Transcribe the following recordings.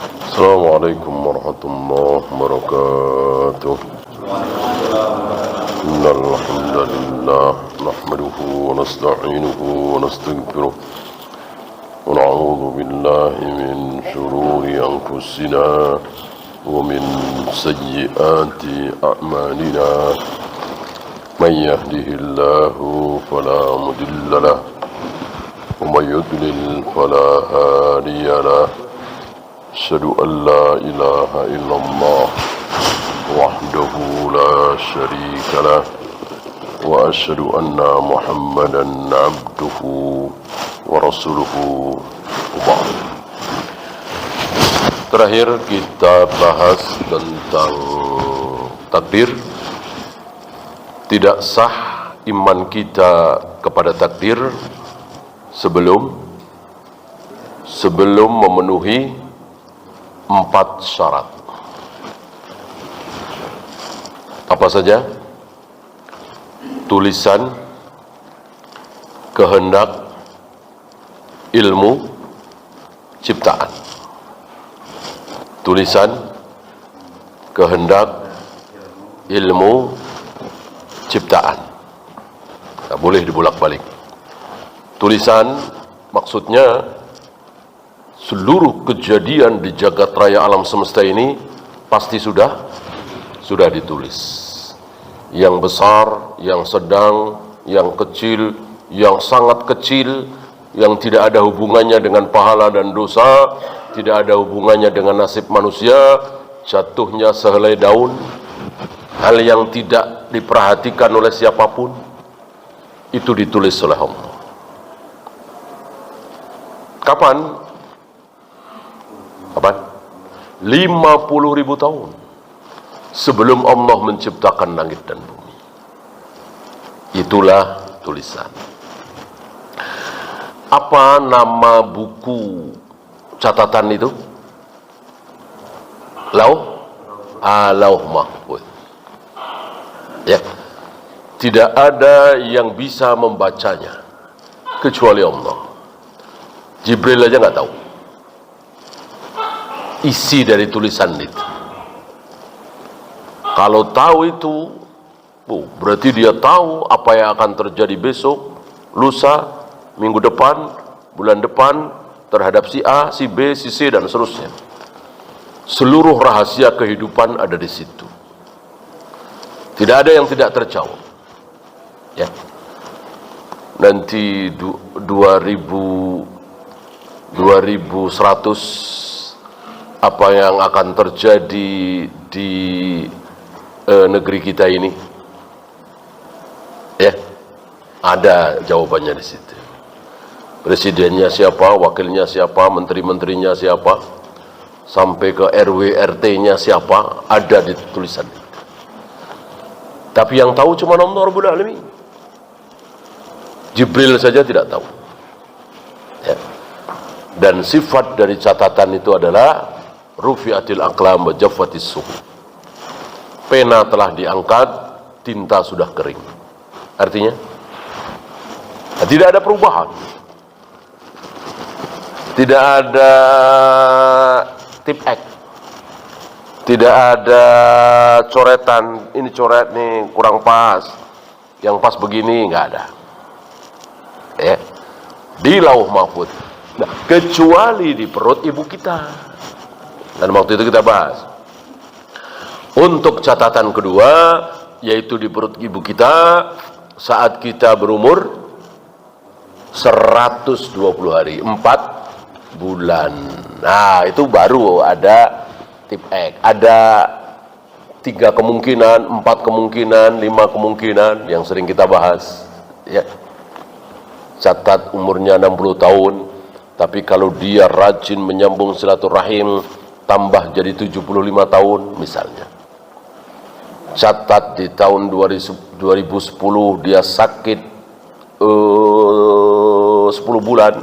Assalamualaikum warahmatullahi wabarakatuh. Innal hamdalillah nahmaduhu wa nasta'inuhu wa nastaghfiruh wa na'udzu billahi min shururi anfusina wa min sayyiati a'malina. Man yahdihillahu fala mudilla lahu wa man yudlil fala hadiya lahu. Asyhadu an la ilaha illallah wahdahu la syarika lah wa asyhadu anna Muhammadan abduhu wa rasuluhu. Terakhir kita bahas tentang takdir. Tidak sah iman kita kepada takdir sebelum memenuhi 4 syarat. Apa saja? Tulisan, kehendak, ilmu, ciptaan. Tulisan, kehendak, ilmu, ciptaan. Tak boleh dibolak-balik. Tulisan maksudnya seluruh kejadian di jagat raya alam semesta ini pasti sudah ditulis. Yang besar, yang sedang, yang kecil, yang sangat kecil, yang tidak ada hubungannya dengan pahala dan dosa, tidak ada hubungannya dengan nasib manusia, jatuhnya sehelai daun, hal yang tidak diperhatikan oleh siapapun, itu ditulis oleh Allah. Kapan? 50.000 tahun sebelum Allah menciptakan langit dan bumi. Itulah tulisan. Apa nama buku catatan itu? Lauh Mahfuz. Ya. Tidak ada yang bisa membacanya kecuali Allah. Jibril aja nggak tahu isi dari tulisan itu. Kalau tahu itu, berarti dia tahu apa yang akan terjadi besok, lusa, minggu depan, bulan depan, terhadap si A, si B, si C, dan seterusnya. Seluruh rahasia kehidupan ada di situ. Tidak ada yang tidak terjawab. Ya. Nanti 2100 apa yang akan terjadi di negeri kita ini, ya, ada jawabannya di situ. Presidennya siapa, wakilnya siapa, menteri-menterinya siapa, sampai ke RW RT-nya siapa, ada di tulisan itu. Tapi yang tahu cuma Allah Rabbul Alamin. Jibril saja tidak tahu. Ya. Dan sifat dari catatan itu adalah rufi'atil aqlam wa jaffatis suhuf. Pena telah diangkat, tinta sudah kering. Artinya tidak ada perubahan. Tidak ada tip X. Tidak ada coretan, ini coret nih kurang pas. Yang pas begini enggak ada. Ya. Di Lauh Mahfuz. Nah, kecuali di perut ibu kita. Dan waktu itu kita bahas. Untuk catatan kedua, yaitu di perut ibu kita saat kita berumur 120 hari, 4 bulan. Nah, itu baru ada tip X. Ada 3 kemungkinan, 4 kemungkinan, 5 kemungkinan yang sering kita bahas. Ya. Catat umurnya 60 tahun, tapi kalau dia rajin menyambung silaturahim, tambah jadi 75 tahun misalnya. Catat di tahun 2010 dia sakit 10 bulan.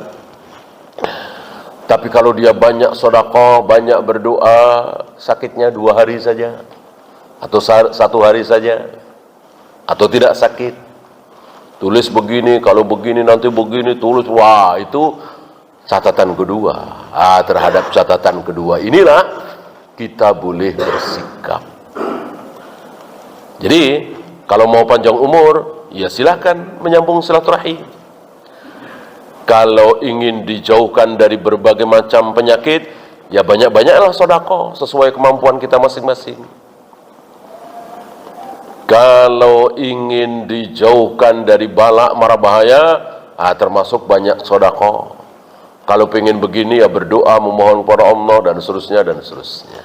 Tapi kalau dia banyak sedekah, banyak berdoa, sakitnya 2 hari saja, atau 1 hari saja, atau tidak sakit. Tulis begini, kalau begini nanti begini, tulis. Wah, itu catatan kedua. Terhadap catatan kedua inilah kita boleh bersikap. Jadi kalau mau panjang umur, ya silahkan menyambung silaturahim. Kalau ingin dijauhkan dari berbagai macam penyakit, ya banyak-banyaklah sedekah sesuai kemampuan kita masing-masing. Kalau ingin dijauhkan dari balak mara bahaya, termasuk banyak sedekah. Kalau pengen begini, ya berdoa memohon kepada Allah dan seterusnya dan seterusnya.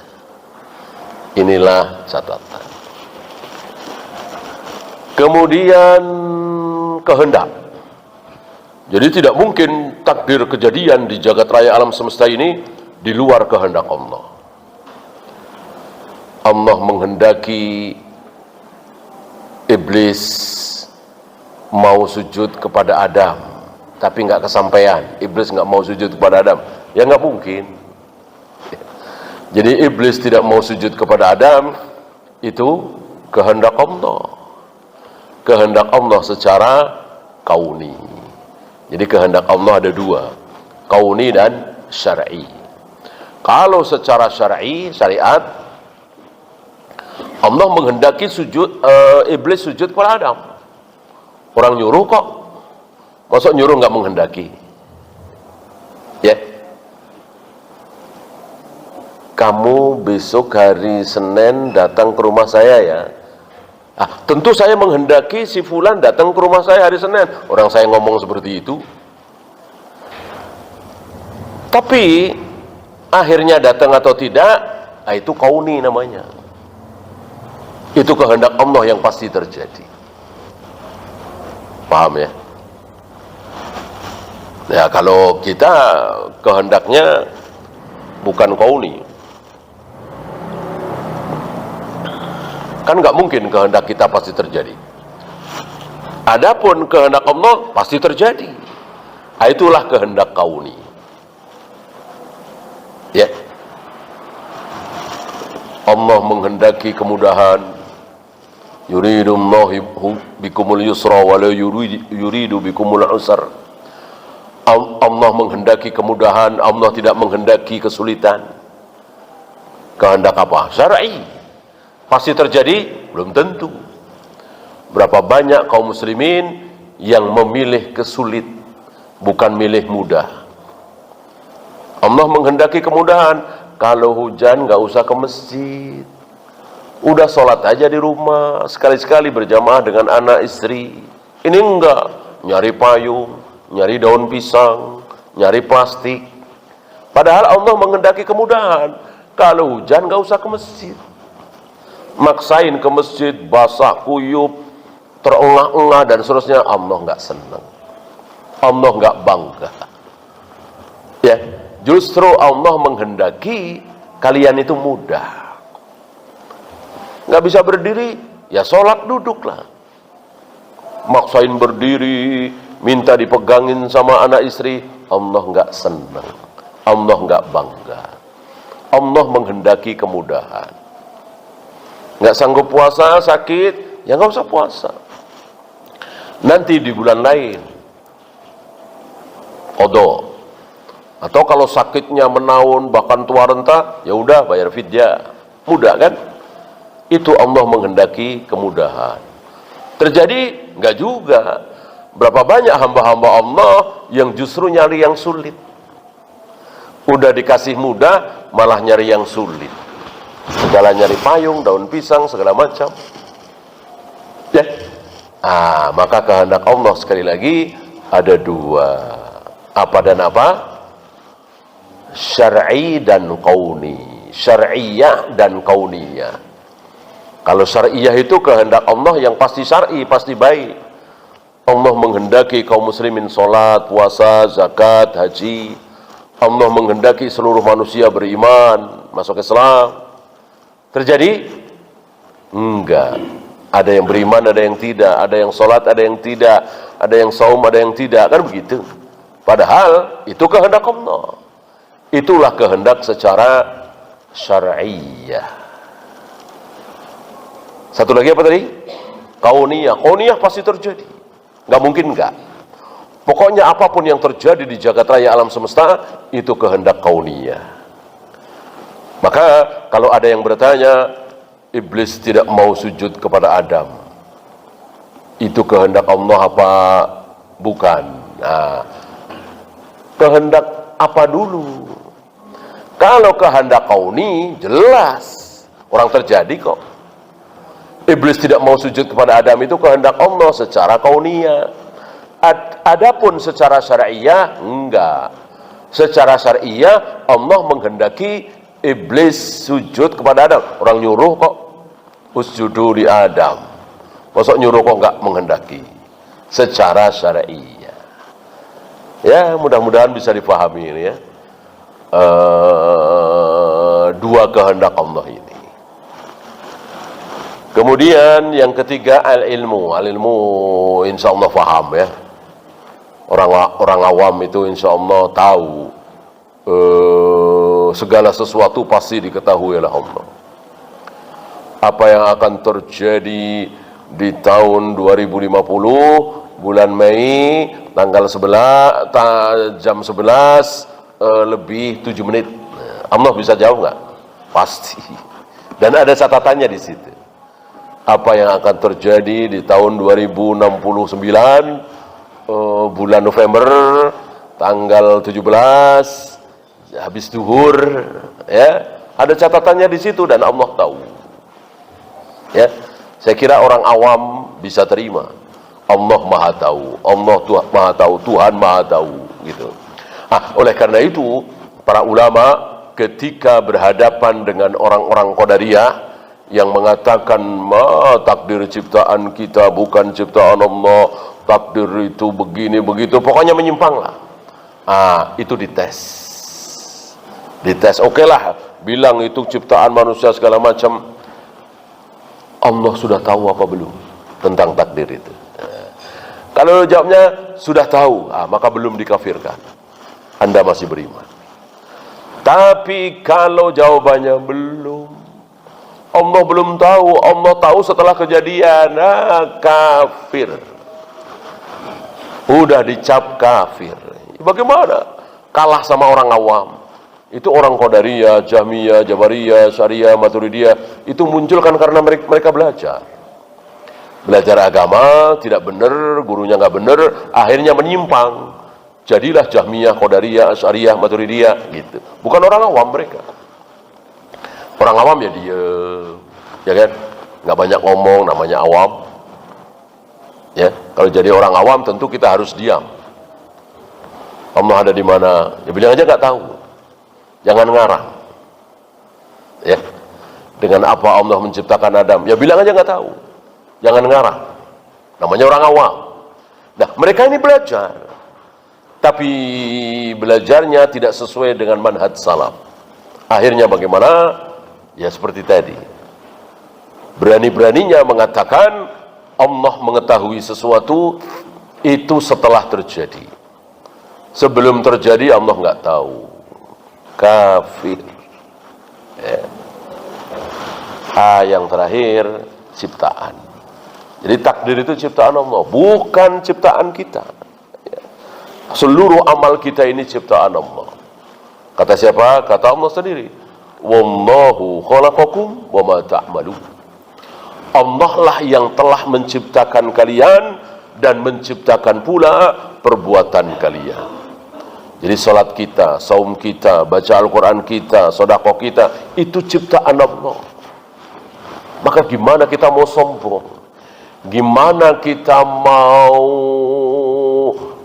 Inilah catatan. Kemudian kehendak. Jadi tidak mungkin takdir kejadian di jagat raya alam semesta ini di luar kehendak Allah. Allah menghendaki iblis mau sujud kepada Adam, tapi nggak kesampaian. Iblis nggak mau sujud kepada Adam, ya nggak mungkin. Jadi iblis tidak mau sujud kepada Adam, itu kehendak Allah. Kehendak Allah secara kauni. Jadi kehendak Allah ada dua, kauni dan syar'i. Kalau secara syar'i, syariat, Allah menghendaki iblis sujud kepada Adam. Orang nyuruh kok, masa nyuruh nggak menghendaki? Ya, kamu besok hari Senin datang ke rumah saya ya. Tentu saya menghendaki si fulan datang ke rumah saya hari Senin. Orang saya ngomong seperti itu. Tapi akhirnya datang atau tidak, itu kauni namanya. Itu kehendak Allah yang pasti terjadi. Paham ya? Ya kalau kita kehendaknya bukan kauni, kan nggak mungkin kehendak kita pasti terjadi. Adapun kehendak Allah pasti terjadi. Itulah kehendak kauni. Ya. Allah menghendaki kemudahan. Yuridullahu bikumul yusra wa la yuridu bikumul usra. Allah menghendaki kemudahan, Allah tidak menghendaki kesulitan. Kehendak apa? Syar'i. Pasti terjadi? Belum tentu. Berapa banyak kaum muslimin yang memilih kesulit, bukan milih mudah. Allah menghendaki kemudahan. Kalau hujan nggak usah ke masjid, udah sholat aja di rumah, sekali-sekali berjamaah dengan anak istri. Ini enggak, nyari payung, nyari daun pisang, nyari plastik. Padahal Allah menghendaki kemudahan. Kalau hujan nggak usah ke masjid, maksain ke masjid, basah kuyup, terengah-engah dan seterusnya. Allah nggak senang, Allah nggak bangga. Ya, justru Allah menghendaki kalian itu mudah. Nggak bisa berdiri, ya sholat duduklah. Maksain berdiri, minta dipegangin sama anak istri, Allah nggak senang, Allah nggak bangga. Allah menghendaki kemudahan. Nggak sanggup puasa, sakit, ya nggak usah puasa. Nanti di bulan lain, qadha. Atau kalau sakitnya menaun, bahkan tua renta, ya udah bayar fidyah. Mudah kan? Itu Allah menghendaki kemudahan. Terjadi? Nggak juga. Berapa banyak hamba-hamba Allah yang justru nyari yang sulit. Udah dikasih mudah, malah nyari yang sulit. Segala nyari payung, daun pisang, segala macam. Ya. Maka kehendak Allah sekali lagi ada dua. Apa dan apa? Syar'i dan kauni. Syar'iyah dan kauniyah. Kalau syar'iyah itu kehendak Allah yang pasti syar'i, pasti baik. Allah menghendaki kaum muslimin sholat, puasa, zakat, haji. Allah menghendaki seluruh manusia beriman, masuk Islam. Terjadi? Enggak. Ada yang beriman, ada yang tidak. Ada yang sholat, ada yang tidak. Ada yang saum, ada yang tidak. Kan begitu. Padahal itu kehendak Allah. Itulah kehendak secara syar'iyah. Satu lagi apa tadi? Kauniyah. Kauniyah pasti terjadi. Nggak mungkin nggak. Pokoknya apapun yang terjadi di jagat raya alam semesta, itu kehendak kauniyah. Maka kalau ada yang bertanya, iblis tidak mau sujud kepada Adam, itu kehendak Allah apa bukan? Nah, kehendak apa dulu? Kalau kehendak kauni, jelas orang terjadi kok. Iblis tidak mau sujud kepada Adam itu kehendak Allah secara kauniyah. Adapun secara syariah enggak. Secara syariah Allah menghendaki iblis sujud kepada Adam. Orang nyuruh kok usjudu li Adam. Masuk nyuruh kok enggak menghendaki. Secara syariah. Ya, mudah-mudahan bisa dipahami ini ya. Dua kehendak Allah ini. Kemudian yang ketiga al-ilmu. Al-ilmu insya Allah faham ya. Orang awam itu insya Allah tahu segala sesuatu pasti diketahui oleh Allah. Apa yang akan terjadi di tahun 2050 bulan Mei tanggal 11 jam 11 lebih 7 menit. Allah bisa jawab nggak? Pasti. Dan ada catatannya di situ. Apa yang akan terjadi di tahun 2069 bulan November tanggal 17 habis duhur ya, ada catatannya di situ dan Allah tahu. Ya, saya kira orang awam bisa terima. Allah Maha tahu, Allah Maha tahu, Tuhan Maha tahu gitu. Oleh karena itu para ulama ketika berhadapan dengan orang-orang Qadariyah yang mengatakan takdir ciptaan kita bukan ciptaan Allah, takdir itu begini begitu, pokoknya menyimpang lah. Itu dites. Oke lah, bilang itu ciptaan manusia segala macam. Allah sudah tahu apa belum tentang takdir itu? Kalau jawabnya sudah tahu, maka belum dikafirkan. Anda masih beriman. Tapi kalau jawabannya belum, Allah belum tahu, Allah tahu setelah kejadian, kafir. Udah dicap kafir. Bagaimana? Kalah sama orang awam. Itu orang Qadariyah, Jahmiyah, Jabariyah, Syariah, Maturidiyah. Itu muncul kan karena mereka belajar. Belajar agama, tidak benar, gurunya nggak benar, akhirnya menyimpang. Jadilah Jahmiyah, Qadariyah, Syariah, Maturidiyah, gitu. Bukan orang awam mereka. Orang awam ya diem, ya kan? Nggak banyak ngomong, namanya awam. Ya, kalau jadi orang awam tentu kita harus diam. Allah ada di mana? Ya bilang aja nggak tahu. Jangan ngarang. Ya, dengan apa Allah menciptakan Adam? Ya bilang aja nggak tahu. Jangan ngarang. Namanya orang awam. Nah, mereka ini belajar, tapi belajarnya tidak sesuai dengan manhaj salaf. Akhirnya bagaimana? Ya seperti tadi. Berani-beraninya mengatakan Allah mengetahui sesuatu itu setelah terjadi. Sebelum terjadi Allah nggak tahu. Kafir. Ya. Yang terakhir ciptaan. Jadi takdir itu ciptaan Allah, bukan ciptaan kita. Ya. Seluruh amal kita ini ciptaan Allah. Kata siapa? Kata Allah sendiri. Wallahu khalaqakum wa ma ta'malun. Allah lah yang telah menciptakan kalian dan menciptakan pula perbuatan kalian. Jadi salat kita, saum kita, baca Al-Quran kita, sedekah kita, itu ciptaan Allah. Maka gimana kita mau sombong? Gimana kita mau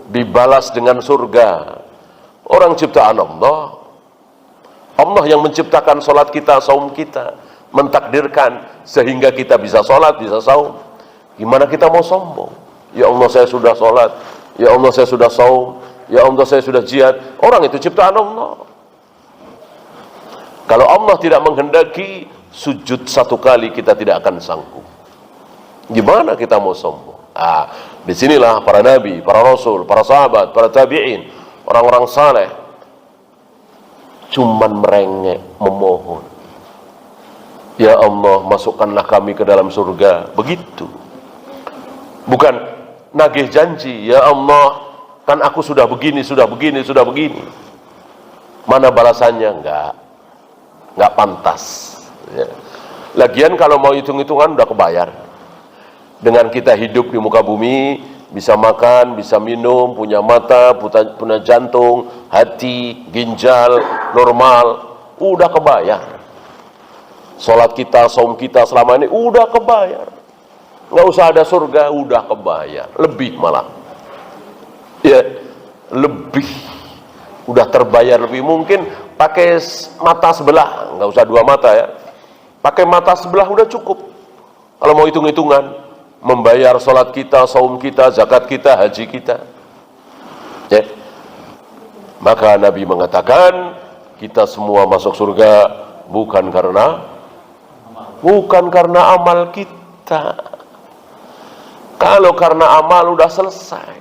dibalas dengan surga? Orang ciptaan Allah. Allah yang menciptakan salat kita, saum kita, mentakdirkan sehingga kita bisa salat, bisa saum. Gimana kita mau sombong? Ya Allah saya sudah salat, ya Allah saya sudah saum, ya Allah saya sudah jihad. Orang itu ciptaan Allah. Kalau Allah tidak menghendaki, sujud satu kali kita tidak akan sanggup. Gimana kita mau sombong? Disinilah para nabi, para rasul, para sahabat, para tabi'in, orang-orang saleh cuman merengek, memohon. Ya Allah, masukkanlah kami ke dalam surga. Begitu. Bukan nagih janji. Ya Allah, Kan aku sudah begini, sudah begini, sudah begini. Mana balasannya? Enggak pantas. Ya. Lagian kalau mau hitung-hitungan udah kebayar. Dengan kita hidup di muka bumi, bisa makan, bisa minum, punya mata, punya jantung, hati, ginjal, normal, udah kebayar. Sholat kita, saum kita selama ini udah kebayar. Nggak usah ada surga, udah kebayar. Lebih malah. Ya, lebih. Udah terbayar lebih. Mungkin pakai mata sebelah, nggak usah dua mata ya. Pakai mata sebelah udah cukup. Kalau mau hitung-hitungan, membayar sholat kita, saum kita, zakat kita, haji kita. Ya. Maka Nabi mengatakan, kita semua masuk surga bukan karena amal kita. Kalau karena amal udah selesai,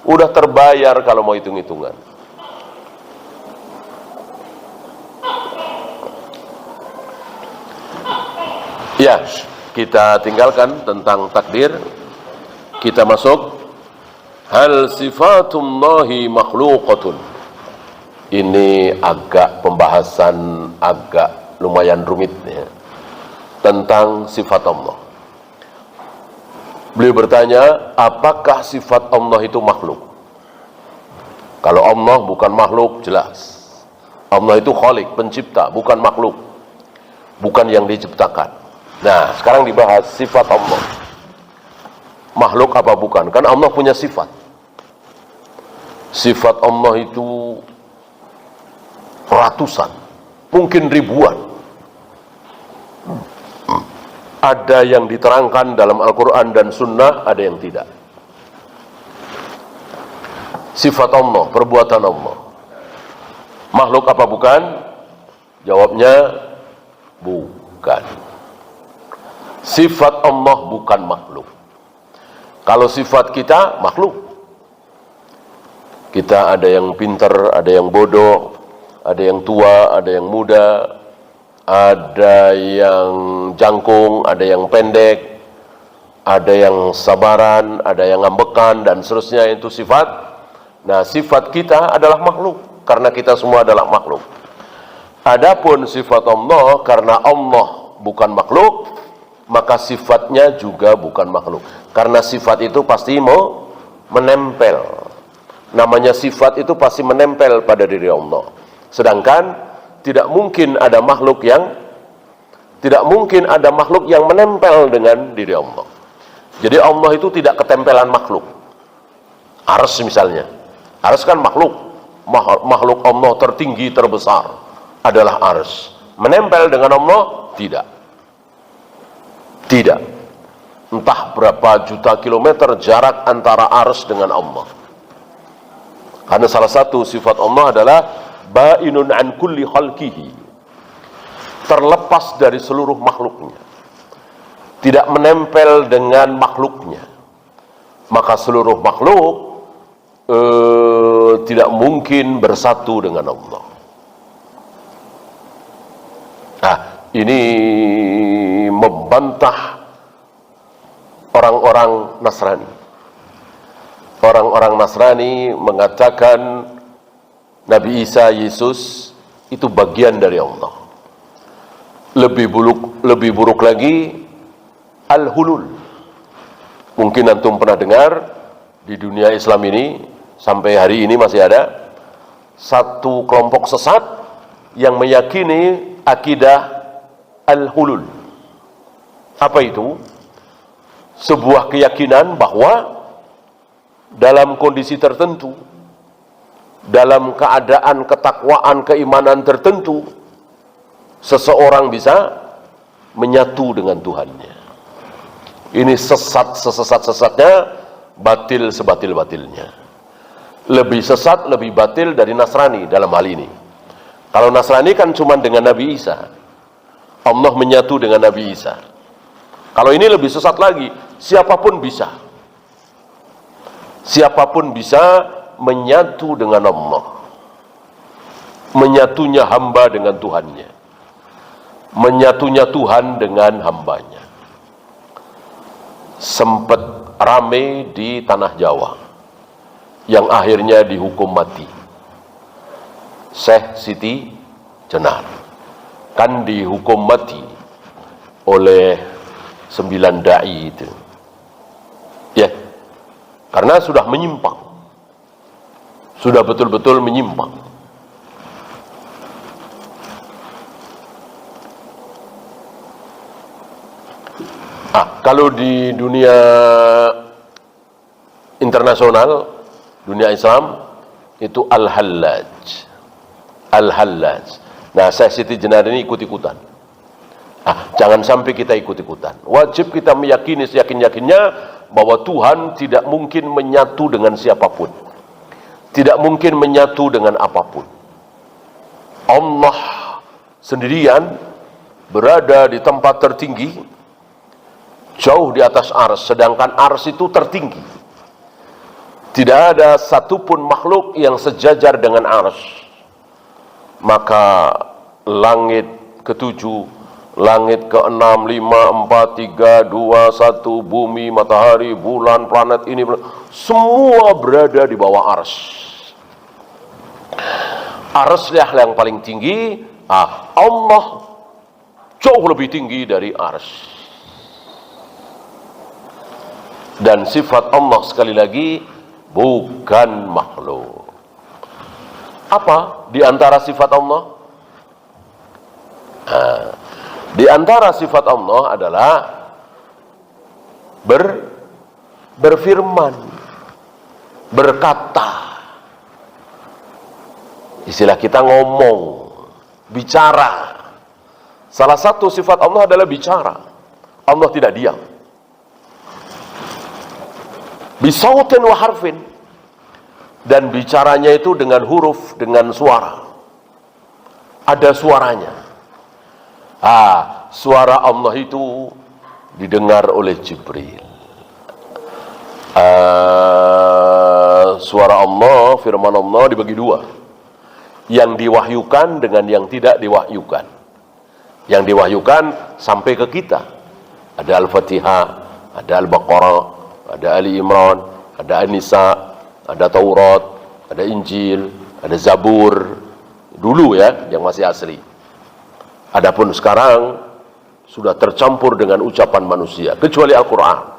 udah terbayar kalau mau hitung-hitungan. Ya, kita tinggalkan tentang takdir. Kita masuk hal sifatullahi makhluqatun. Ini agak pembahasan agak lumayan rumit ya, tentang sifat Allah. Beliau bertanya, apakah sifat Allah itu makhluk? Kalau Allah bukan makhluk, jelas. Allah itu khalik, pencipta, bukan makhluk. Bukan yang diciptakan. Nah, sekarang dibahas sifat Allah. Makhluk apa bukan? Kan Allah punya sifat. Sifat Allah itu ratusan, mungkin ribuan. Ada yang diterangkan dalam Al-Quran dan Sunnah, ada yang tidak. Sifat Allah, perbuatan Allah. Makhluk apa bukan? Jawabnya, bukan. Sifat Allah bukan makhluk. Kalau sifat kita, makhluk. Kita ada yang pintar, ada yang bodoh, ada yang tua, ada yang muda, ada yang jangkung, ada yang pendek, ada yang sabaran, ada yang ngambekan, dan seterusnya. Itu sifat. Nah, sifat kita adalah makhluk, karena kita semua adalah makhluk. Adapun sifat Allah, karena Allah bukan makhluk, maka sifatnya juga bukan makhluk. Karena sifat itu pasti mau menempel. Namanya sifat itu pasti menempel pada diri Allah. Sedangkan tidak mungkin ada makhluk yang menempel dengan diri Allah. Jadi Allah itu tidak ketempelan makhluk. Ars misalnya. Ars kan makhluk. Makhluk Allah tertinggi, terbesar adalah ars. Menempel dengan Allah? Tidak. Tidak. Entah berapa juta kilometer jarak antara ars dengan Allah. Karena salah satu sifat Allah adalah ba'inun an kulli khalqihi, terlepas dari seluruh makhluknya, tidak menempel dengan makhluknya. Maka seluruh makhluk tidak mungkin bersatu dengan Allah. Nah, ini membantah orang-orang Nasrani. Orang-orang Nasrani mengatakan Nabi Isa, Yesus itu bagian dari Allah. Lebih buruk lagi, al-hulul. Mungkin antum pernah dengar, di dunia Islam ini sampai hari ini masih ada satu kelompok sesat yang meyakini akidah al-hulul. Apa itu? Sebuah keyakinan bahwa dalam kondisi tertentu, dalam keadaan ketakwaan, keimanan tertentu, seseorang bisa menyatu dengan Tuhannya. Ini sesat sesat-sesatnya, batil sebatil-batilnya. Lebih sesat, lebih batil dari Nasrani dalam hal ini. Kalau Nasrani kan cuma dengan Nabi Isa. Allah menyatu dengan Nabi Isa. Kalau ini lebih sesat lagi, siapapun bisa. Siapapun bisa menyatu dengan Allah. Menyatunya hamba dengan Tuhannya. Menyatunya Tuhan dengan hambanya. Sempat rame di tanah Jawa. yang akhirnya dihukum mati. Syekh Siti Jenar kan dihukum mati oleh 9 dai itu, ya, karena sudah menyimpang, sudah betul-betul menyimpang. Kalau di dunia internasional, dunia Islam, itu Al-Hallaj. Al-Hallaj. Nah, Syekh Siti Jenar ini ikut-ikutan. Jangan sampai kita ikut-ikutan. Wajib kita meyakini seyakin-yakinnya bahwa Tuhan tidak mungkin menyatu dengan siapapun. Tidak mungkin menyatu dengan apapun. Allah sendirian berada di tempat tertinggi, jauh di atas ars, sedangkan ars itu tertinggi. Tidak ada satupun makhluk yang sejajar dengan ars. Maka langit ketujuh, langit keenam, 5, 4, 3, 2, 1, bumi, matahari, bulan, planet ini, semua berada di bawah ars. Arslah yang paling tinggi. Allah jauh lebih tinggi dari ars. Dan sifat Allah sekali lagi bukan makhluk. Apa di antara sifat Allah? Di antara sifat Allah adalah berfirman, berkata. Istilah kita ngomong, bicara. Salah satu sifat Allah adalah bicara. Allah tidak diam. Bisautin wa harfin, dan bicaranya itu dengan huruf, dengan suara. Ada suaranya. Suara Allah itu didengar oleh Jibril. Suara Allah, firman Allah dibagi dua. Yang diwahyukan dengan yang tidak diwahyukan. Yang diwahyukan sampai ke kita. Ada Al-Fatihah, ada Al-Baqarah, ada Ali Imran, ada An-Nisa, ada Taurat, ada Injil, ada Zabur. Dulu ya, yang masih asli. Adapun sekarang sudah tercampur dengan ucapan manusia, kecuali Al-Quran.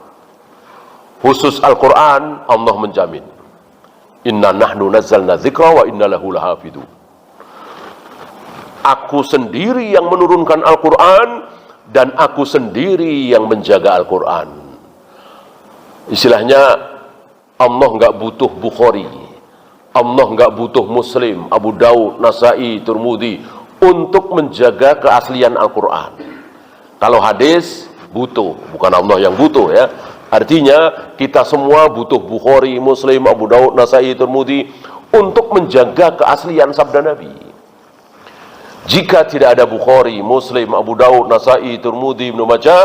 Khusus Al-Quran, Allah menjamin, inna nahnu nazzalna dzikra wa inna lahu lahafidun. Aku sendiri yang menurunkan Al-Quran, dan aku sendiri yang menjaga Al-Quran. Istilahnya, Allah nggak butuh Bukhari, Allah nggak butuh Muslim, Abu Daud, Nasai, Tirmidzi untuk menjaga keaslian Al-Quran. Kalau hadis butuh, bukan Allah yang butuh ya. Artinya kita semua butuh Bukhari, Muslim, Abu Daud, Nasai, Tirmidzi untuk menjaga keaslian sabda Nabi. Jika tidak ada Bukhari, Muslim, Abu Daud, Nasai, Tirmidzi, Ibnu Majah,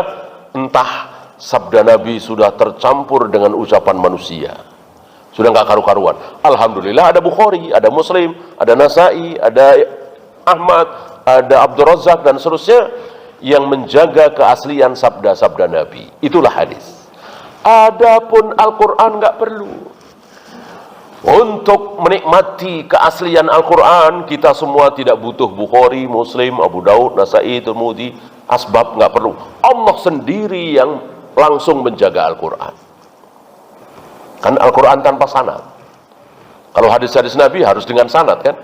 entah sabda Nabi sudah tercampur dengan ucapan manusia, sudah nggak karu-karuan. Alhamdulillah ada Bukhari, ada Muslim, ada Nasai, ada Ahmad, ada Abdul Razak dan seterusnya yang menjaga keaslian sabda-sabda Nabi. Itulah hadis. Adapun Al-Quran nggak perlu. Untuk menikmati keaslian Al-Quran, kita semua tidak butuh Bukhari, Muslim, Abu Daud, Nasai, Tirmidzi, asbab nggak perlu. Allah sendiri yang langsung menjaga Al-Quran. Kan Al-Quran tanpa sanad. Kalau hadis-hadis Nabi harus dengan sanad kan.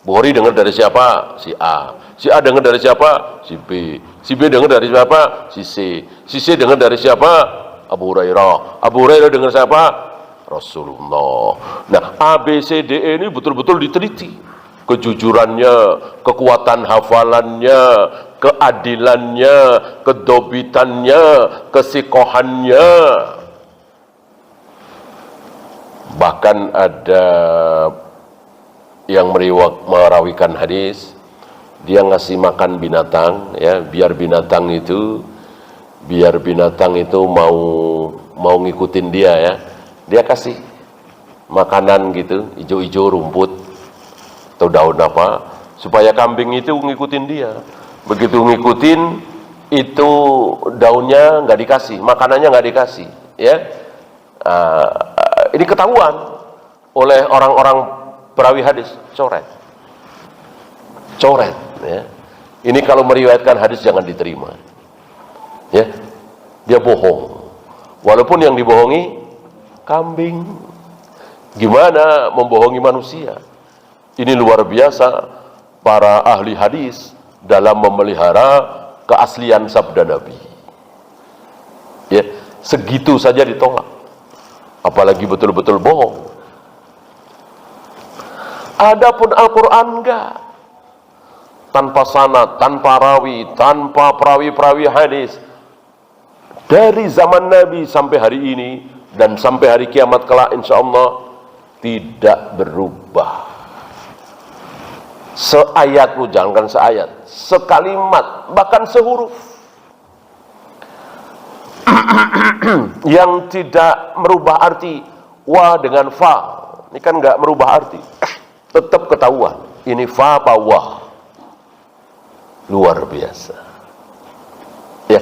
Bukhari dengar dari siapa? Si A. Si A dengar dari siapa? Si B. Si B dengar dari siapa? Si C. Si C dengar dari siapa? Abu Hurairah. Abu Hurairah dengar siapa? Rasulullah. Nah, A, B, C, D, E ini betul-betul diteliti. Kejujurannya, kekuatan hafalannya, keadilannya, kedobitannya, kesikohannya. Bahkan ada yang merawikan hadis, dia ngasih makan binatang ya, biar binatang itu mau ngikutin dia ya. Dia kasih makanan gitu, hijau-hijau rumput atau daun apa, supaya kambing itu ngikutin dia. Begitu ngikutin, itu daunnya nggak dikasih, makanannya nggak dikasih ya. Ini ketahuan oleh orang-orang perawi hadis, coret. Ya. Ini kalau meriwayatkan hadis jangan diterima. Ya, dia bohong. Walaupun yang dibohongi kambing. Gimana membohongi manusia? Ini luar biasa para ahli hadis dalam memelihara keaslian sabda Nabi. Ya, segitu saja ditolak. Apalagi betul-betul bohong. Adapun Al-Quran enggak. Tanpa sanad, tanpa rawi, tanpa perawi-perawi hadis. Dari zaman Nabi sampai hari ini dan sampai hari kiamat kelak insyaallah tidak berubah. Seayat pun, jangankan seayat, sekalimat, bahkan sehuruf yang tidak merubah arti. Wa dengan fa, ini kan nggak merubah arti, tetap ketahuan ini fa apa wah. Luar biasa. Ya,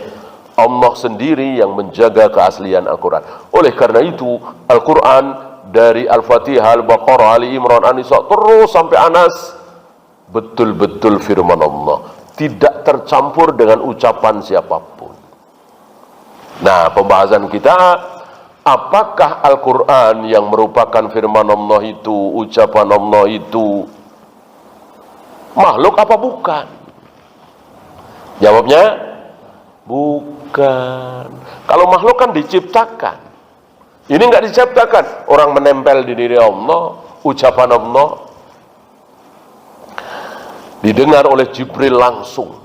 Allah sendiri yang menjaga keaslian Al-Quran. Oleh karena itu Al-Quran dari Al-Fatihah, Al-Baqarah, Ali Imran, An-Nisa terus sampai Anas betul-betul firman Allah, tidak tercampur dengan ucapan siapapun. Nah, pembahasan kita, apakah Al-Quran yang merupakan firman Allah itu, ucapan Allah itu makhluk apa bukan? Jawabnya bukan. Kalau makhluk kan diciptakan. Ini enggak diciptakan. Orang menempel di diri Allah, ucapan Allah didengar oleh Jibril langsung.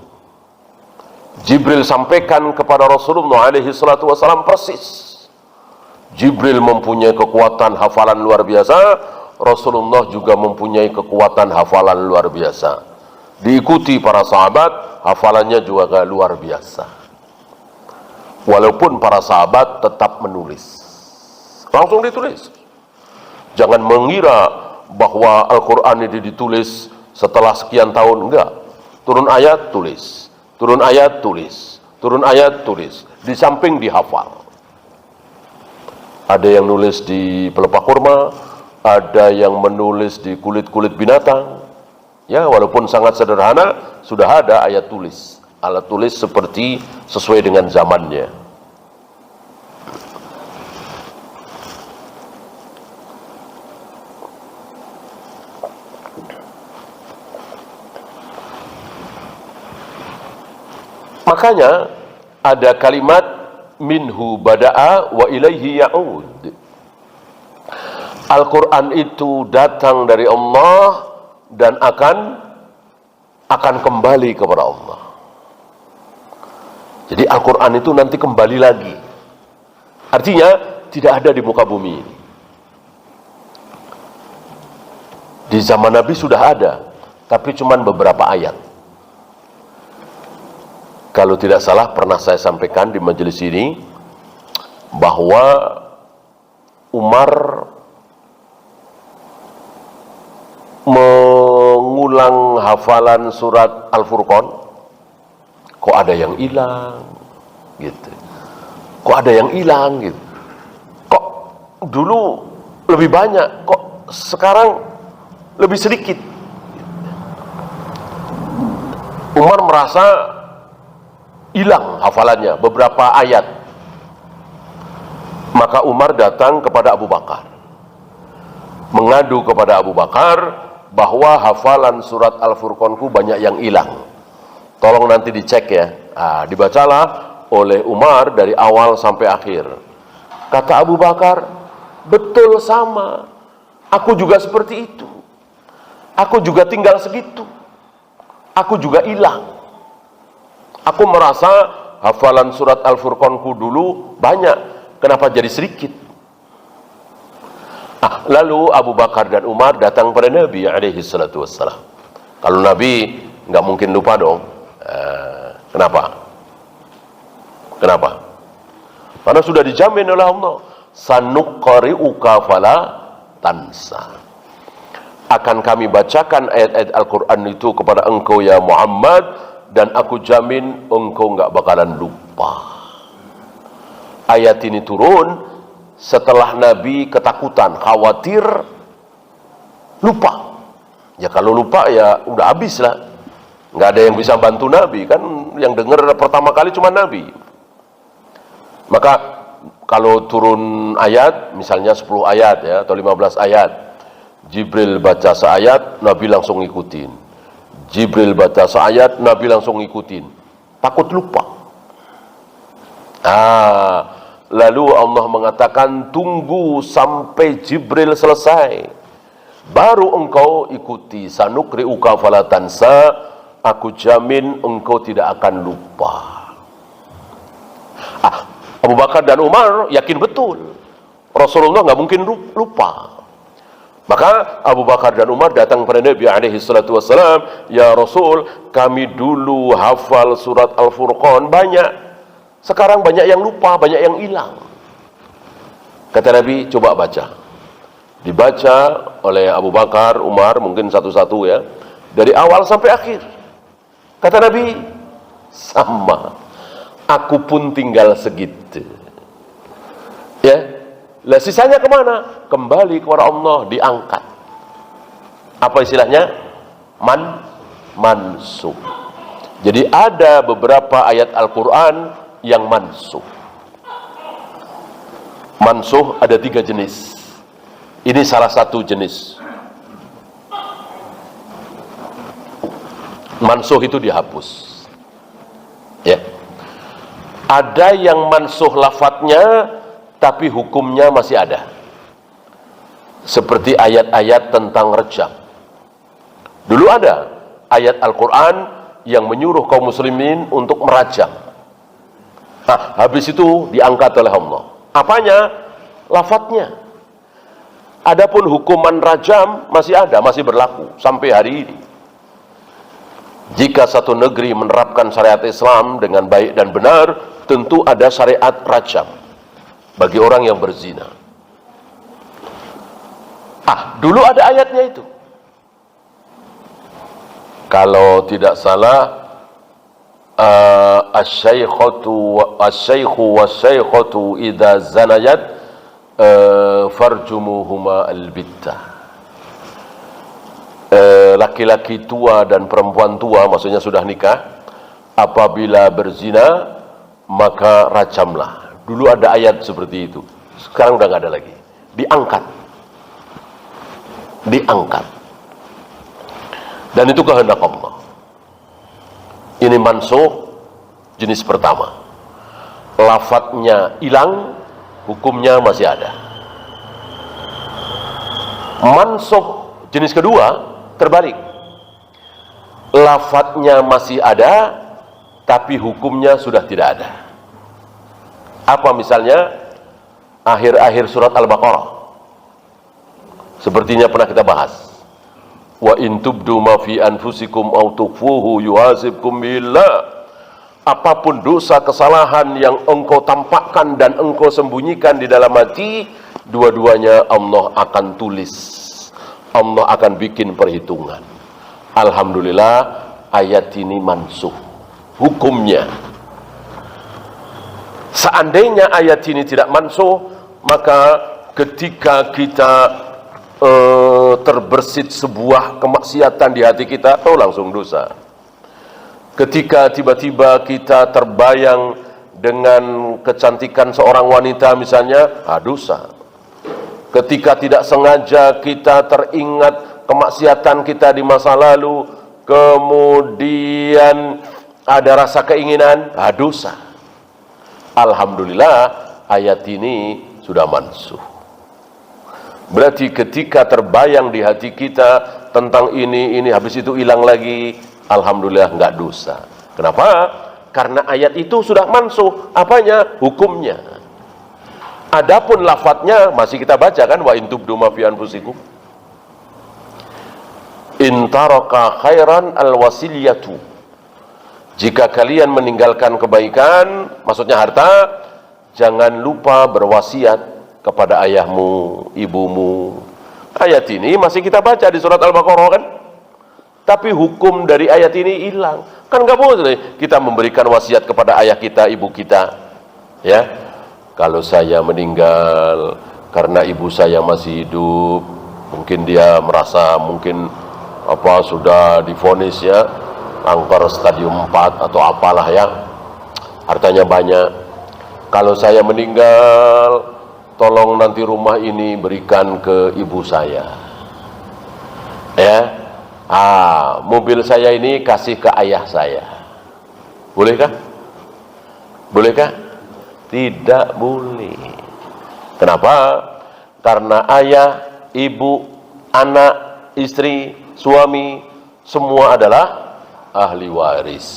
Jibril sampaikan kepada Rasulullah alaihi salatu wasallam persis. Jibril mempunyai kekuatan hafalan luar biasa, Rasulullah juga mempunyai kekuatan hafalan luar biasa. Diikuti para sahabat, hafalannya juga luar biasa. Walaupun para sahabat tetap menulis, langsung ditulis. Jangan mengira bahwa Al-Quran ini ditulis setelah sekian tahun, enggak. Turun ayat, tulis. Turun ayat, tulis. Turun ayat, tulis. Di samping dihafal. Ada yang nulis di pelepah kurma, ada yang menulis di kulit-kulit binatang. Ya, walaupun sangat sederhana, sudah ada ayat tulis. Alat tulis seperti sesuai dengan zamannya. Makanya ada kalimat minhu bada'a wa ilaihi ya'ud. Al-Quran itu datang dari Allah dan akan kembali kepada Allah. Jadi Al-Quran itu nanti kembali lagi. Artinya tidak ada di muka bumi ini. Di zaman Nabi sudah ada, tapi cuma beberapa ayat. Kalau tidak salah pernah saya sampaikan di majelis ini bahwa Umar mengulang hafalan surat Al-Furqan, kok ada yang hilang gitu. Kok ada yang hilang gitu. Kok dulu lebih banyak, kok sekarang lebih sedikit. Umar merasa hilang hafalannya beberapa ayat. Maka Umar datang kepada Abu Bakar, mengadu kepada Abu Bakar bahwa hafalan surat Al-Furqanku banyak yang hilang. Tolong nanti dicek ya. Dibacalah oleh Umar dari awal sampai akhir. Kata Abu Bakar, betul sama. Aku juga seperti itu. Aku juga tinggal segitu. Aku juga hilang. Aku merasa hafalan surat Al-Furqanku dulu banyak. Kenapa jadi sedikit? Lalu Abu Bakar dan Umar datang pada Nabi alaihi salatu wassalam. Kalau Nabi nggak mungkin lupa dong. Kenapa? Kenapa? Karena sudah dijamin oleh Allah, sanuqri'uka fala tansa. Akan kami bacakan ayat-ayat Al-Quran itu kepada engkau ya Muhammad, dan aku jamin engkau nggak bakalan lupa. Ayat ini turun setelah Nabi ketakutan, khawatir lupa. Ya kalau lupa ya udah habis lah. Nggak ada yang bisa bantu Nabi, kan yang dengar pertama kali cuma Nabi. Maka kalau turun ayat, misalnya 10 ayat ya, atau 15 ayat, Jibril baca seayat, Nabi langsung ngikutin. Jibril baca seayat, Nabi langsung ngikutin. Takut lupa. Lalu Allah mengatakan, tunggu sampai Jibril selesai, baru engkau ikuti. Sanukri'uka falatansa, aku jamin engkau tidak akan lupa. Abu Bakar dan Umar yakin betul Rasulullah nggak mungkin lupa. Maka Abu Bakar dan Umar datang kepada Nabi alaihi salatu wassalam, ya Rasul, kami dulu hafal surat Al-Furqan banyak, sekarang banyak yang lupa, banyak yang hilang. Kata Nabi, coba baca. Dibaca oleh Abu Bakar, Umar, mungkin satu-satu ya, dari awal sampai akhir. Kata Nabi, sama, aku pun tinggal segitu. Ya, lah sisanya kemana? Kembali kepada Allah, diangkat. Apa istilahnya? Mansuh. Jadi ada beberapa ayat Al-Quran yang mansuh. Mansuh ada 3 jenis. Ini salah satu jenis. Mansuh itu dihapus. Ya. Ada yang mansuh lafadznya, tapi hukumnya masih ada. Seperti ayat-ayat tentang rejam. Dulu ada ayat Al-Quran yang menyuruh kaum muslimin untuk merajam. Habis itu diangkat oleh Allah. Apanya? Lafadznya. Adapun hukuman rajam masih ada, masih berlaku sampai hari ini. Jika satu negeri menerapkan syariat Islam dengan baik dan benar, tentu ada syariat rajam bagi orang yang berzina. Dulu ada ayatnya itu. Kalau tidak salah, asy-syaikhu wasy-syaikhatu idza zanayat farjumuhuma albittah. Laki-laki tua dan perempuan tua, maksudnya sudah nikah, apabila berzina maka rajamlah. Dulu ada ayat seperti itu, sekarang udah nggak ada lagi. Diangkat, dan itu kehendak Allah. Ini mansuh jenis pertama, lafadznya hilang, hukumnya masih ada. Mansuh jenis kedua terbalik, lafadznya masih ada, tapi hukumnya sudah tidak ada. Apa misalnya? Akhir-akhir surat Al-Baqarah, sepertinya pernah kita bahas. Wa in tubdu ma fi anfusikum aw tukhfuhu yuhasibkum billah. Apapun dosa kesalahan yang engkau tampakkan dan engkau sembunyikan di dalam hati, dua-duanya Allah akan tulis. Allah akan bikin perhitungan. Alhamdulillah, ayat ini mansuh hukumnya. Seandainya ayat ini tidak mansuh, maka ketika kita terbersit sebuah kemaksiatan di hati kita, langsung dosa. Ketika tiba-tiba kita terbayang dengan kecantikan seorang wanita misalnya, dosa. Ketika tidak sengaja kita teringat kemaksiatan kita di masa lalu, kemudian ada rasa keinginan, dosa. Alhamdulillah, ayat ini sudah mansuh. Berarti ketika terbayang di hati kita tentang ini habis itu hilang lagi, alhamdulillah nggak dosa. Kenapa? Karena ayat itu sudah mansuh. Apanya? Hukumnya. Adapun lafadznya masih kita baca kan, wa in tubdu ma fi anfusikum in taraka khairan alwasiliyatu. Jika kalian meninggalkan kebaikan, maksudnya harta, jangan lupa berwasiat kepada ayahmu, ibumu. Ayat ini masih kita baca di surat Al-Baqarah kan? Tapi hukum dari ayat ini hilang. Kan nggak boleh kita memberikan wasiat kepada ayah kita, ibu kita. Ya, kalau saya meninggal karena ibu saya masih hidup, Mungkin dia merasa sudah divonis ya kanker stadium 4 atau apalah ya, hartanya banyak. Kalau saya meninggal, tolong nanti rumah ini berikan ke ibu saya ya, mobil saya ini kasih ke ayah saya. Bolehkah? Bolehkah? Tidak boleh. Kenapa? Karena ayah, ibu, anak, istri, suami semua adalah ahli waris.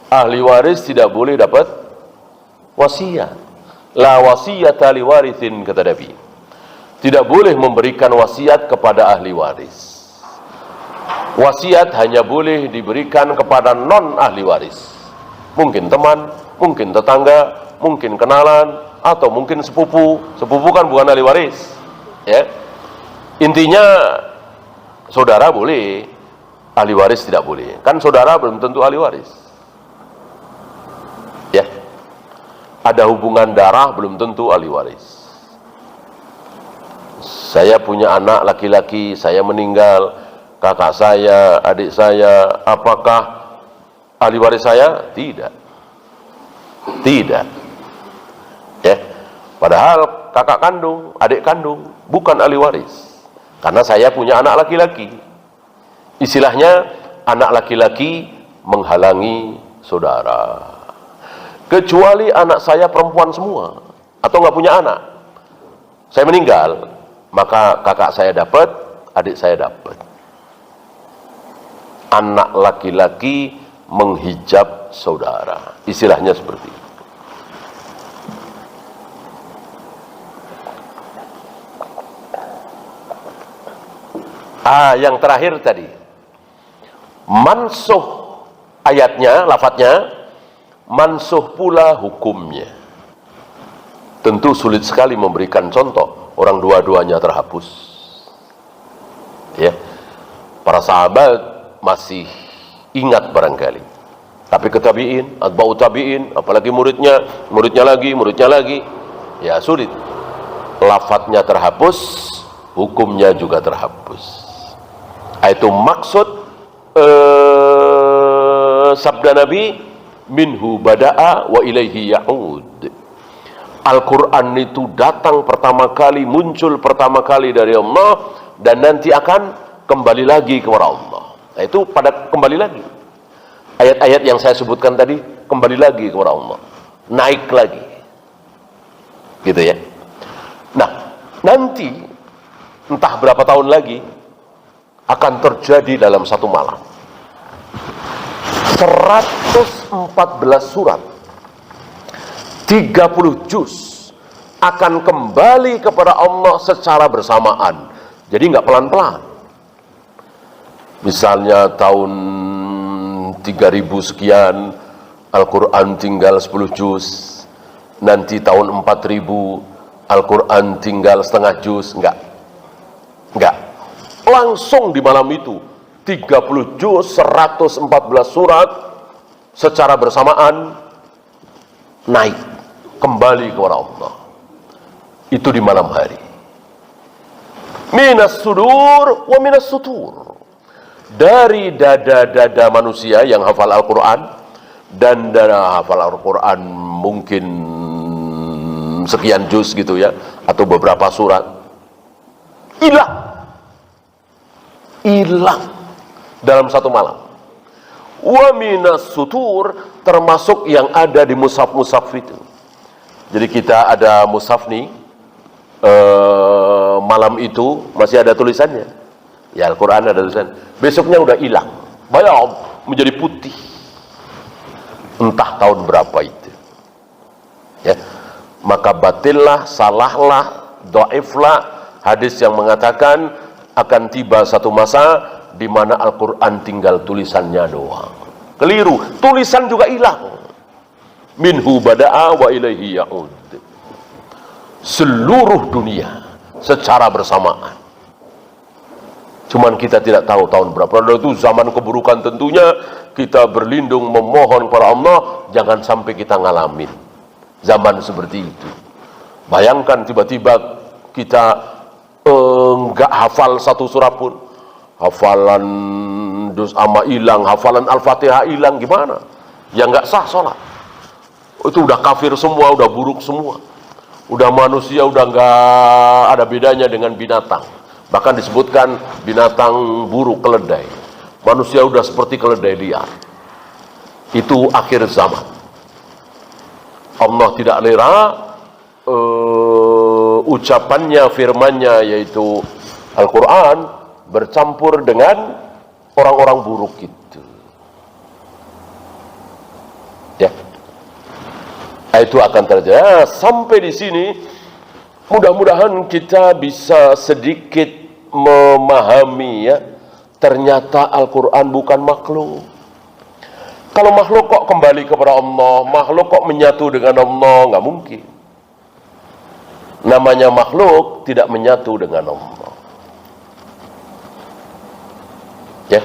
Ahli waris tidak boleh dapat wasiat. La wasiyata li warithin, kata Nabi. Tidak boleh memberikan wasiat kepada ahli waris. Wasiat hanya boleh diberikan kepada non ahli waris. Mungkin teman, mungkin tetangga, mungkin kenalan, atau mungkin sepupu. Sepupu kan bukan ahli waris ya. Intinya saudara boleh, ahli waris tidak boleh. Kan saudara belum tentu ahli waris ya. Ada hubungan darah belum tentu ahli waris. Saya punya anak laki-laki, saya meninggal, kakak saya, adik saya, apakah ahli waris saya? Tidak. Tidak ya. Padahal kakak kandung, adik kandung bukan ahli waris, karena saya punya anak laki-laki. Istilahnya anak laki-laki menghalangi saudara, kecuali anak saya perempuan semua atau nggak punya anak. Saya meninggal, maka kakak saya dapat, adik saya dapat. Anak laki-laki menghijab saudara, istilahnya seperti itu. Yang terakhir tadi, mansuh ayatnya, lafadznya, mansuh pula hukumnya. Tentu sulit sekali memberikan contoh, orang dua-duanya terhapus ya. Para sahabat masih ingat barangkali, tapi ke tabi'in, atba'u tabi'in, apalagi muridnya lagi, ya sulit. Lafadznya terhapus, hukumnya juga terhapus. Itu maksud sabda Nabi, minhu bada'a wa ilaihi ya'ud. Al-Quran itu datang pertama kali, muncul pertama kali dari Allah, dan nanti akan kembali lagi kepada Allah. Nah, itu pada kembali lagi. Ayat-ayat yang saya sebutkan tadi kembali lagi kepada Allah, naik lagi, gitu ya. Nah, nanti entah berapa tahun lagi akan terjadi dalam satu malam 114 surat, 30 juz akan kembali kepada Allah secara bersamaan. Jadi nggak pelan-pelan. Misalnya tahun 3000 sekian Al-Quran tinggal 10 juz, nanti tahun 4000 Al-Quran tinggal setengah juz. Enggak, langsung di malam itu 30 juz, 114 surat secara bersamaan naik kembali kepada Allah. Itu di malam hari. Minas sudur wa minas sutur. Dari dada-dada manusia yang hafal Al-Quran, dan dada hafal Al-Quran mungkin sekian juz gitu ya, atau beberapa surat, hilang dalam satu malam. Wa minas sutur, termasuk yang ada di mushaf-mushaf itu. Jadi kita ada mushaf nih, malam itu masih ada tulisannya ya, Al-Quran ada tulisan, besoknya udah hilang, bayam, menjadi putih, entah tahun berapa itu ya. Maka batillah, salahlah, dhaiflah hadis yang mengatakan akan tiba satu masa di mana Al-Quran tinggal tulisannya doang. Keliru, tulisan juga hilang. Minhu bada'a wa ilaihi ya'ud. Seluruh dunia secara bersamaan. Cuman kita tidak tahu tahun berapa. Lalu itu zaman keburukan, tentunya kita berlindung memohon kepada Allah jangan sampai kita ngalamin zaman seperti itu. Bayangkan tiba-tiba kita enggak hafal satu surah pun, hafalan juz amma hilang, hafalan Al-Fatihah hilang, gimana? Ya enggak sah sholat. Itu udah kafir semua, udah buruk semua. Udah manusia, udah enggak ada bedanya dengan binatang. Bahkan disebutkan binatang buruk, keledai. Manusia udah seperti keledai liar. Itu akhir zaman. Allah tidak lera ucapannya, firmannya, yaitu Al-Quran, bercampur dengan orang-orang buruk itu. Ya, itu akan terjadi. Sampai di sini, mudah-mudahan kita bisa sedikit memahami, ya, ternyata Al-Quran bukan makhluk. Kalau makhluk kok kembali kepada Allah, makhluk kok menyatu dengan Allah, nggak mungkin. Namanya makhluk tidak menyatu dengan Allah. Ya.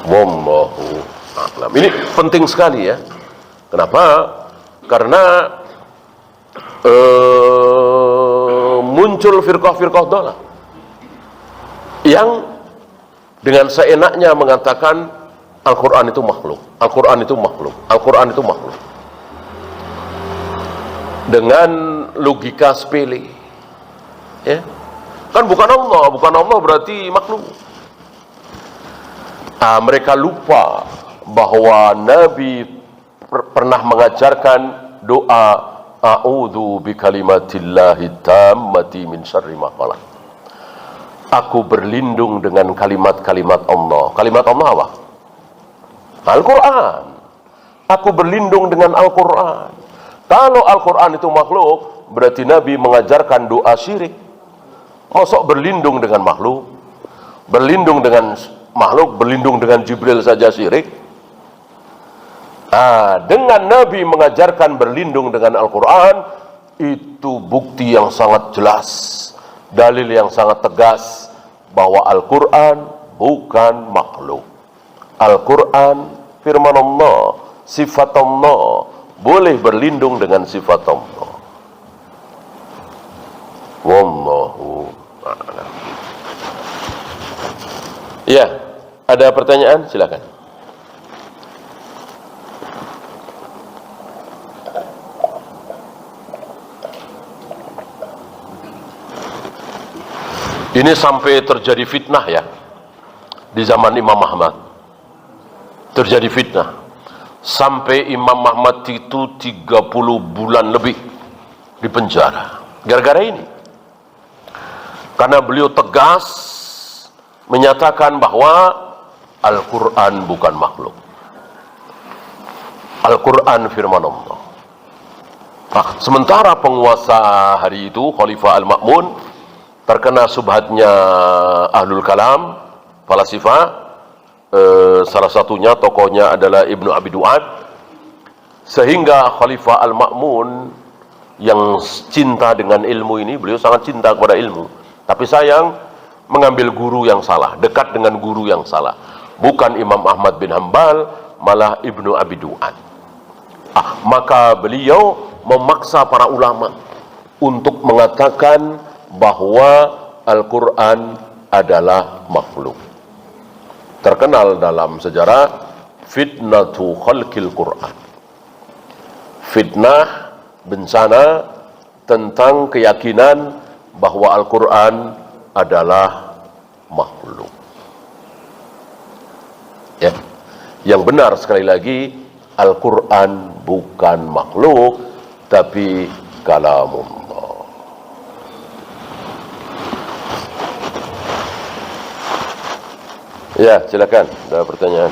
Wallahu a'lam. Ini penting sekali, ya. Kenapa? Karena muncul firqah-firqah dhalah yang dengan seenaknya mengatakan Al-Quran itu makhluk, Al-Quran itu makhluk, Al-Quran itu makhluk, dengan logika sepele, ya. Kan bukan Allah berarti makhluk. Mereka lupa bahwa Nabi pernah mengajarkan doa a'udzu bikalimatillahi tammati min syarri ma khalaq. Aku berlindung dengan kalimat-kalimat Allah. Kalimat Allah apa? Al-Quran. Aku berlindung dengan Al-Quran. Kalau Al-Quran itu makhluk, berarti Nabi mengajarkan doa syirik. Masuk berlindung dengan makhluk, berlindung dengan makhluk, berlindung dengan Jibril saja syirik. Dengan Nabi mengajarkan berlindung dengan Al-Quran, itu bukti yang sangat jelas, dalil yang sangat tegas bahwa Al-Quran bukan makhluk. Al-Quran firman Allah, sifat Allah, boleh berlindung dengan sifat Allah. Wallahu a'lam. Ya, ada pertanyaan? Silakan. Ini sampai terjadi fitnah, ya, di zaman Imam Ahmad. Terjadi fitnah sampai Imam Ahmad itu 30 bulan lebih di penjara gara-gara ini, karena beliau tegas menyatakan bahwa Al-Quran bukan makhluk, Al-Quran firman Allah. Sementara penguasa hari itu Khalifah Al-Ma'mun terkena subhatnya Ahlul Kalam, falasifah. Salah satunya tokohnya adalah Ibnu Abi Du'ad, sehingga Khalifah Al-Ma'mun yang cinta dengan ilmu ini, beliau sangat cinta kepada ilmu, tapi sayang mengambil guru yang salah, dekat dengan guru yang salah, bukan Imam Ahmad bin Hanbal, malah Ibnu Abi Du'ad. Maka beliau memaksa para ulama untuk mengatakan bahwa Al-Quran adalah makhluk. Terkenal dalam sejarah fitnatu khalqil Quran, fitnah, bencana tentang keyakinan bahwa Al-Quran adalah makhluk. Ya, yang benar sekali lagi, Al-Quran bukan makhluk, tapi kalamullah. Ya, silakan. Ada pertanyaan?